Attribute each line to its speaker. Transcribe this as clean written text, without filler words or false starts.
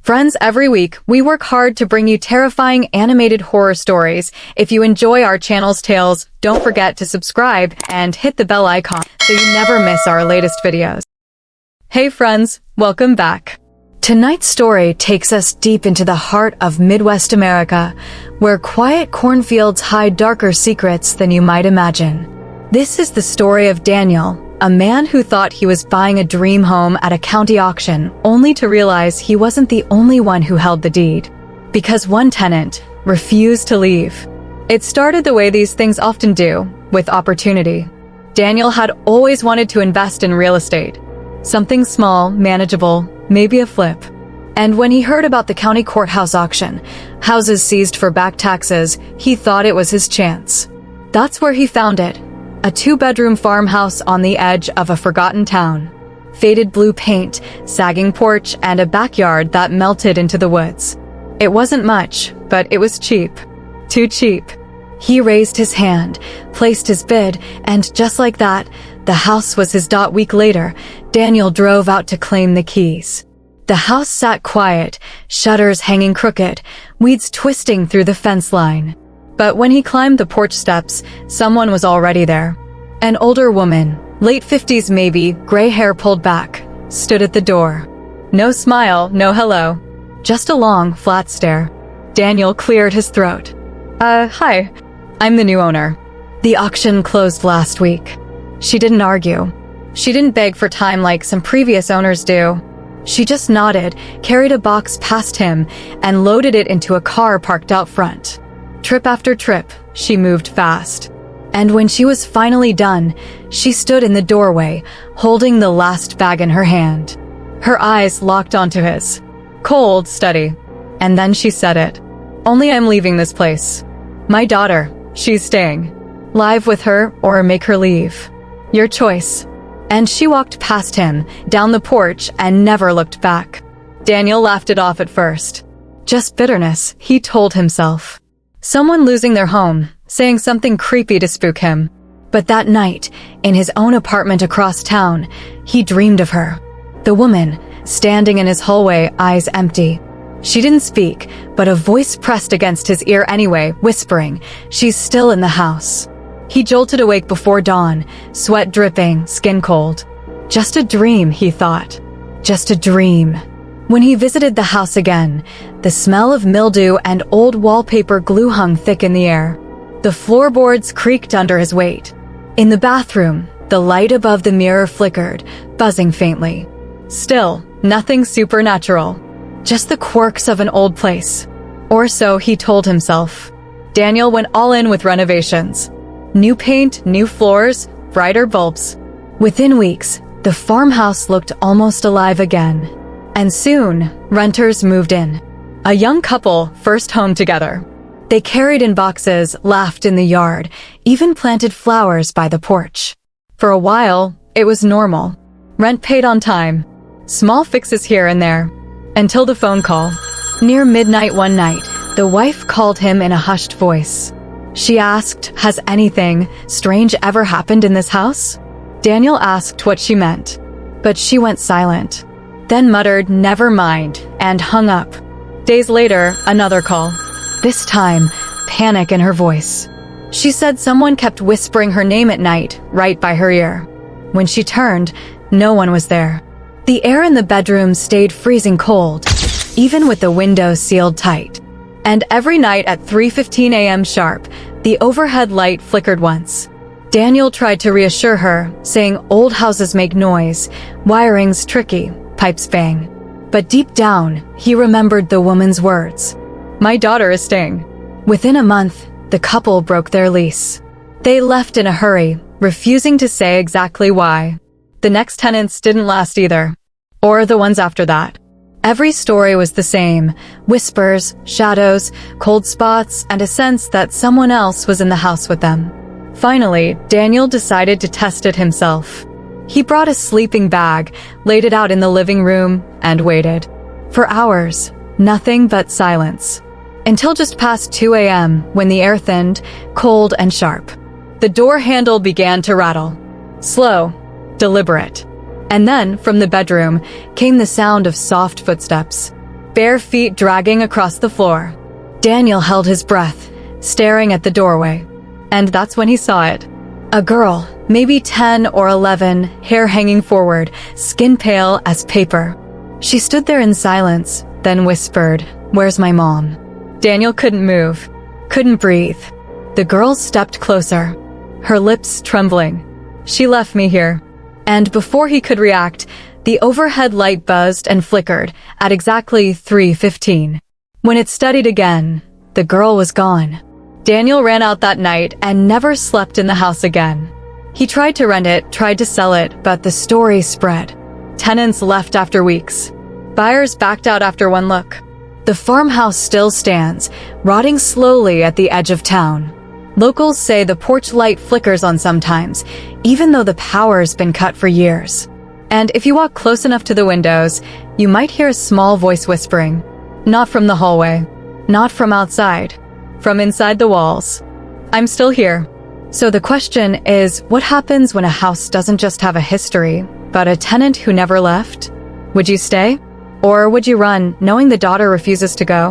Speaker 1: Friends, every week, we work hard to bring you terrifying animated horror stories. If you enjoy our channel's tales, don't forget to subscribe and hit the bell icon so you never miss our latest videos. Hey friends, welcome back. Tonight's story takes us deep into the heart of Midwest America, where quiet cornfields hide darker secrets than you might imagine. This is the story of Daniel, a man who thought he was buying a dream home at a county auction, only to realize he wasn't the only one who held the deed. Because one tenant refused to leave. It started the way these things often do, with opportunity. Daniel had always wanted to invest in real estate. Something small, manageable, maybe a flip. And when he heard about the county courthouse auction, houses seized for back taxes, he thought it was his chance. That's where he found it. A two-bedroom farmhouse on the edge of a forgotten town. Faded blue paint, sagging porch, and a backyard that melted into the woods. It wasn't much, but it was cheap. Too cheap. He raised his hand, placed his bid, and just like that, the house was his. Week later, Daniel drove out to claim the keys. The house sat quiet, shutters hanging crooked, weeds twisting through the fence line. But when he climbed the porch steps, someone was already there. An older woman, late 50s maybe, gray hair pulled back, stood at the door. No smile, no hello. Just a long, flat stare. Daniel cleared his throat. Hi. I'm the new owner. The auction closed last week. She didn't argue. She didn't beg for time like some previous owners do. She just nodded, carried a box past him, and loaded it into a car parked out front. Trip after trip, she moved fast. And when she was finally done, she stood in the doorway, holding the last bag in her hand. Her eyes locked onto his. Cold, steady. And then she said it. Only I'm leaving this place. My daughter, she's staying. Live with her or make her leave. Your choice. And she walked past him, down the porch, and never looked back. Daniel laughed it off at first. Just bitterness, he told himself. Someone losing their home, saying something creepy to spook him. But that night, in his own apartment across town, he dreamed of her. The woman, standing in his hallway, eyes empty. She didn't speak, but a voice pressed against his ear anyway, whispering, "She's still in the house." He jolted awake before dawn, sweat dripping, skin cold. Just a dream, he thought. Just a dream. When he visited the house again, the smell of mildew and old wallpaper glue hung thick in the air. The floorboards creaked under his weight. In the bathroom, the light above the mirror flickered, buzzing faintly. Still, nothing supernatural. Just the quirks of an old place. Or so he told himself. Daniel went all in with renovations. New paint, new floors, brighter bulbs. Within weeks, the farmhouse looked almost alive again. And soon, renters moved in. A young couple, first home together. They carried in boxes, laughed in the yard, even planted flowers by the porch. For a while, it was normal. Rent paid on time. Small fixes here and there. Until the phone call. Near midnight one night, the wife called him in a hushed voice. She asked, "Has anything strange ever happened in this house?" Daniel asked what she meant, but she went silent. Then muttered, "Never mind," and hung up. Days later, another call. This time, panic in her voice. She said someone kept whispering her name at night, right by her ear. When she turned, no one was there. The air in the bedroom stayed freezing cold, even with the windows sealed tight. And every night at 3:15 a.m. sharp, the overhead light flickered once. Daniel tried to reassure her, saying old houses make noise, wiring's tricky, pipes bang. But deep down, he remembered the woman's words. My daughter is staying. Within a month, the couple broke their lease. They left in a hurry, refusing to say exactly why. The next tenants didn't last either. Or the ones after that. Every story was the same. Whispers, shadows, cold spots, and a sense that someone else was in the house with them. Finally, Daniel decided to test it himself. He brought a sleeping bag, laid it out in the living room, and waited. For hours, nothing but silence. Until just past 2 a.m., when the air thinned, cold and sharp. The door handle began to rattle. Slow, deliberate. And then, from the bedroom, came the sound of soft footsteps. bare feet dragging across the floor. Daniel held his breath, staring at the doorway. And that's when he saw it. A girl, maybe 10 or 11, hair hanging forward, skin pale as paper. She stood there in silence, then whispered, "Where's my mom?" Daniel couldn't move, couldn't breathe. The girl stepped closer, her lips trembling. "She left me here." And before he could react, the overhead light buzzed and flickered at exactly 3:15. When it steadied again, the girl was gone. Daniel ran out that night and never slept in the house again. He tried to rent it, tried to sell it, but the story spread. Tenants left after weeks. Buyers backed out after one look. The farmhouse still stands, rotting slowly at the edge of town. Locals say the porch light flickers on sometimes, even though the power's been cut for years. And if you walk close enough to the windows, you might hear a small voice whispering. Not from the hallway, not from outside, from inside the walls. I'm still here. So the question is, what happens when a house doesn't just have a history, but a tenant who never left? Would you stay? Or would you run, knowing the daughter refuses to go?